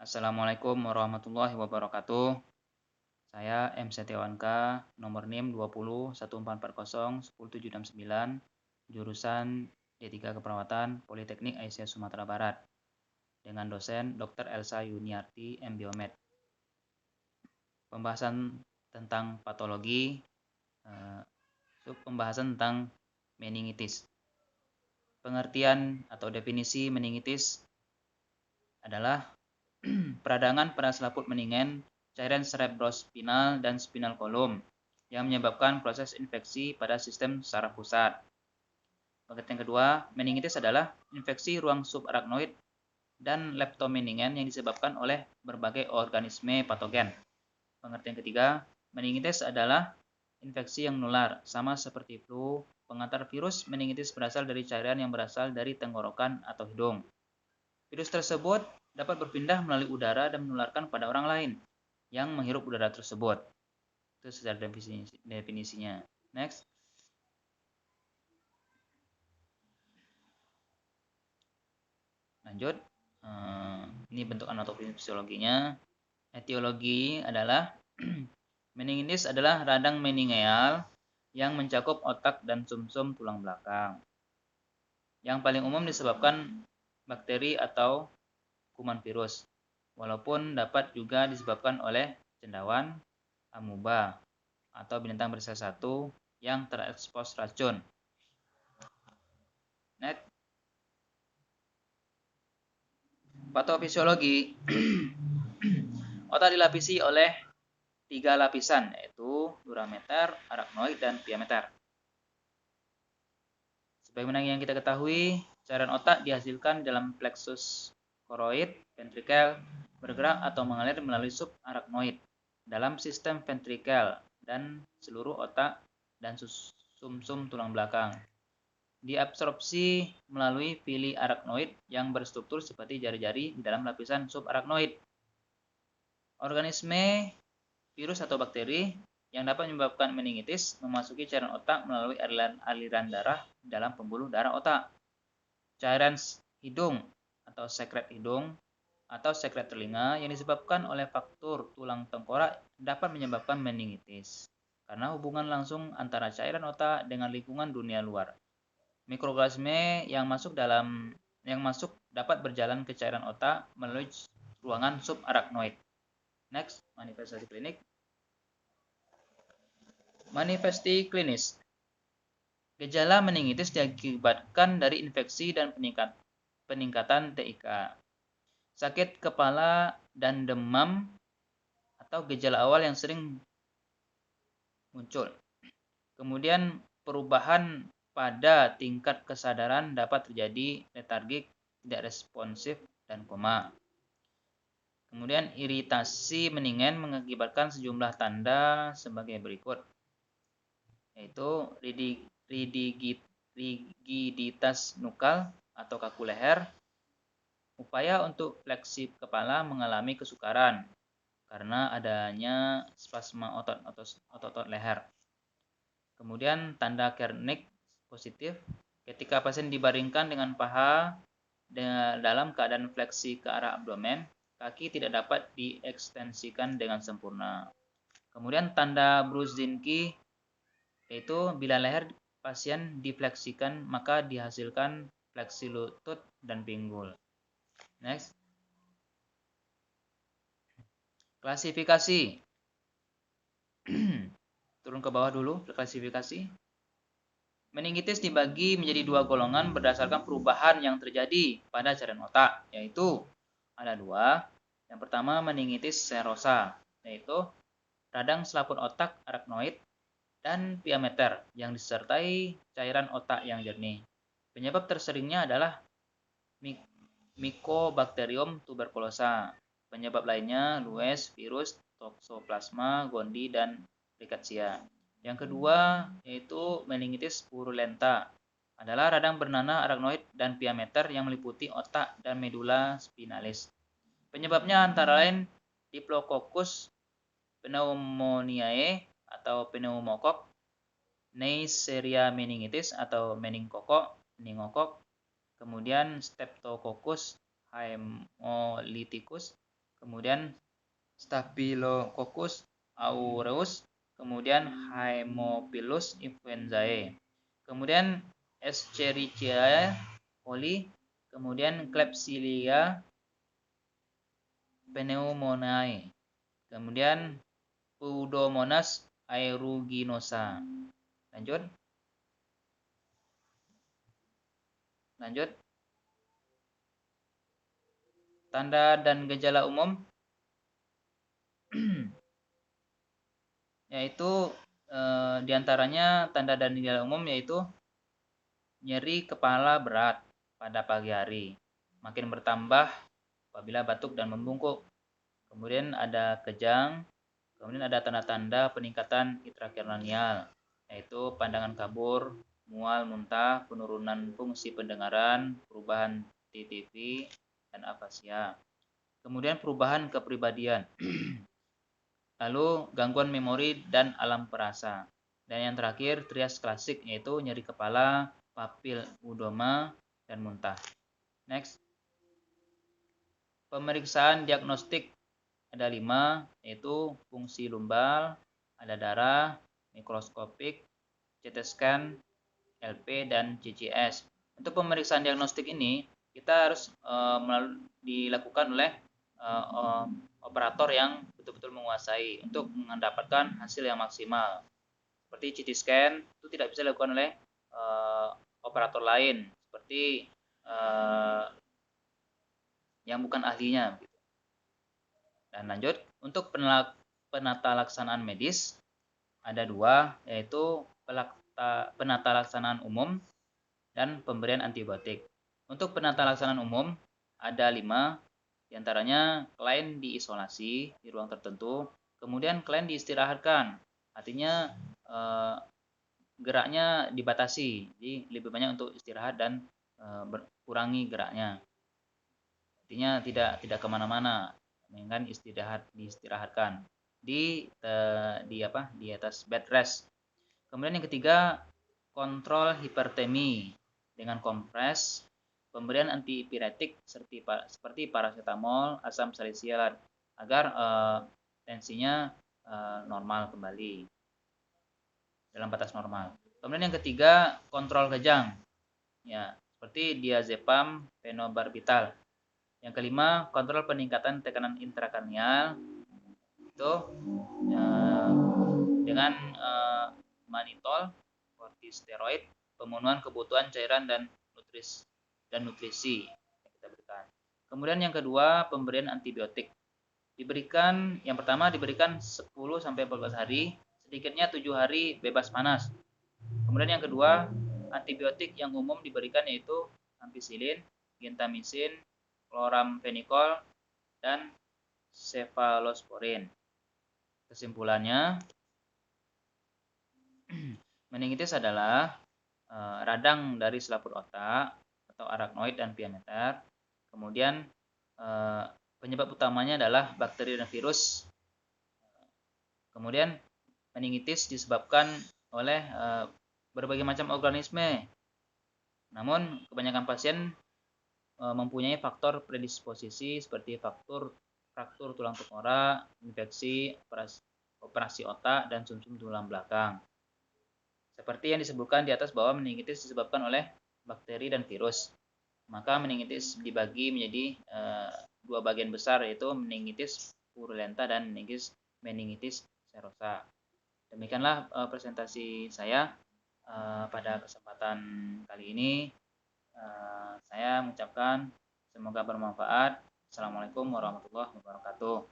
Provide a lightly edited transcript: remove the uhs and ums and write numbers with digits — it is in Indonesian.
Assalamualaikum warahmatullahi wabarakatuh. Saya M. Setiawanka, nomor NIM 201440 10769, jurusan D3 Keperawatan, Politeknik Aisyah Sumatera Barat, dengan dosen Dr. Elsa Yuniarti, M. Biomed. Pembahasan tentang patologi, pembahasan tentang meningitis. Pengertian atau definisi meningitis adalah peradangan pada selaput meningen, cairan cerebrospinal dan spinal column yang menyebabkan proses infeksi pada sistem saraf pusat. Pengertian kedua, meningitis adalah infeksi ruang subarachnoid dan leptomeningen yang disebabkan oleh berbagai organisme patogen. Pengertian ketiga, meningitis adalah infeksi yang menular, sama seperti flu. Pengantar virus meningitis berasal dari cairan yang berasal dari tenggorokan atau hidung. Virus tersebut dapat berpindah melalui udara dan menularkan pada orang lain yang menghirup udara tersebut. Itu secara definisinya. Next. Lanjut. Ini bentuk anatomi fisiologinya. Etiologi adalah meningitis adalah radang meningeal yang mencakup otak dan sumsum tulang belakang. Yang paling umum disebabkan bakteri atau kuman virus, walaupun dapat juga disebabkan oleh cendawan, amuba, atau binatang bersel satu yang terekspos racun. Next. Patofisiologi. Otak dilapisi oleh 3 lapisan, yaitu durameter, arachnoid, dan piameter. Sebagaimana yang kita ketahui, cairan otak dihasilkan dalam plexus choroid, ventrikel, bergerak atau mengalir melalui subarachnoid dalam sistem ventrikel dan seluruh otak dan sumsum tulang belakang. Diabsorpsi melalui villi arachnoid yang berstruktur seperti jari-jari di dalam lapisan subarachnoid. Organisme, virus atau bakteri yang dapat menyebabkan meningitis memasuki cairan otak melalui aliran darah dalam pembuluh darah otak. Cairan hidung atau sekret hidung atau sekret telinga yang disebabkan oleh faktor tulang tengkorak dapat menyebabkan meningitis karena hubungan langsung antara cairan otak dengan lingkungan dunia luar. Mikroorganisme yang masuk dapat berjalan ke cairan otak melalui ruangan subarachnoid. Next, manifestasi klinik. Manifestasi klinis. Gejala meningitis diakibatkan dari infeksi dan peningkatan TIK. Sakit kepala dan demam atau gejala awal yang sering muncul. Kemudian perubahan pada tingkat kesadaran dapat terjadi letargik, tidak responsif, dan koma. Kemudian iritasi meningen mengakibatkan sejumlah tanda sebagai berikut, yaitu rigiditas nukal atau kaku leher, upaya untuk fleksi kepala mengalami kesukaran karena adanya spasma otot leher. Kemudian tanda Kernig positif ketika pasien dibaringkan dengan paha dalam keadaan fleksi ke arah abdomen, kaki tidak dapat diekstensikan dengan sempurna. Kemudian tanda Brudzinski yaitu bila leher pasien difleksikan maka dihasilkan fleksi lutut dan pinggul. Next. Klasifikasi. Turun ke bawah dulu, klasifikasi. Meningitis dibagi menjadi 2 golongan berdasarkan perubahan yang terjadi pada cairan otak, yaitu ada 2. Yang pertama meningitis serosa, yaitu radang selaput otak arachnoid dan piameter yang disertai cairan otak yang jernih. Penyebab terseringnya adalah Mycobacterium tuberculosa. Penyebab lainnya lues, virus, toxoplasma gondii, dan rickettsia. Yang kedua yaitu meningitis purulenta, adalah radang bernanah arachnoid dan piameter yang meliputi otak dan medula spinalis. Penyebabnya antara lain Diplococcus pneumoniae atau pneumokok, Neisseria meningitis atau meningokok, kemudian Streptococcus haemolyticus, kemudian Staphylococcus aureus, kemudian Haemophilus influenzae, kemudian Escherichia coli, kemudian Klebsiella pneumoniae, kemudian Pseudomonas aeruginosa. Lanjut. Tanda dan gejala umum yaitu diantaranya tanda dan gejala umum yaitu nyeri kepala berat pada pagi hari, makin bertambah apabila batuk dan membungkuk. Kemudian ada kejang, kemudian ada tanda-tanda peningkatan intrakranial, yaitu pandangan kabur, mual, muntah, penurunan fungsi pendengaran, perubahan TTV, dan afasia. Kemudian perubahan kepribadian, lalu gangguan memori dan alam perasa. Dan yang terakhir, trias klasik yaitu nyeri kepala, papil udoma, dan muntah. Next. Pemeriksaan diagnostik ada 5, yaitu fungsi lumbal, ada darah, mikroskopik, CT scan, LP, dan CCS. Untuk pemeriksaan diagnostik ini, kita harus dilakukan oleh operator yang betul-betul menguasai untuk mendapatkan hasil yang maksimal. Seperti CT scan itu tidak bisa dilakukan oleh operator lain seperti yang bukan ahlinya. Dan lanjut, untuk penata laksanaan medis ada 2, yaitu penata laksanaan umum dan pemberian antibiotik. Untuk penata laksanaan umum ada 5, diantaranya klien diisolasi di ruang tertentu, kemudian klien diistirahatkan, artinya geraknya dibatasi, jadi lebih banyak untuk istirahat dan kurangi geraknya, artinya tidak kemana-mana, melainkan diistirahatkan di atas bed rest. Kemudian yang ketiga, kontrol hipertemi dengan kompres, pemberian antipiretik seperti paracetamol, asam salisilat agar tensinya normal kembali dalam batas normal. Kemudian yang ketiga, kontrol kejang, ya seperti diazepam, phenobarbital. Yang kelima, kontrol peningkatan tekanan intrakranial itu dengan manitol, kortikosteroid, pemenuhan kebutuhan cairan dan nutrisi yang kita berikan. Kemudian yang kedua, pemberian antibiotik. Yang pertama diberikan 10 sampai 14 hari, sedikitnya 7 hari bebas panas. Kemudian yang kedua, antibiotik yang umum diberikan yaitu ampicillin, gentamicin, chloramphenicol, dan cephalosporin. Kesimpulannya, meningitis adalah radang dari selaput otak atau arachnoid dan pyometer. Kemudian penyebab utamanya adalah bakteri dan virus. Kemudian meningitis disebabkan oleh berbagai macam organisme. Namun kebanyakan pasien mempunyai faktor predisposisi seperti fraktur tulang tengkorak, infeksi, operasi otak, dan sumsum tulang belakang. Seperti yang disebutkan di atas bahwa meningitis disebabkan oleh bakteri dan virus. Maka meningitis dibagi menjadi 2 bagian besar, yaitu meningitis purulenta dan meningitis serosa. Demikianlah presentasi saya pada kesempatan kali ini. Saya mengucapkan semoga bermanfaat. Assalamualaikum warahmatullahi wabarakatuh.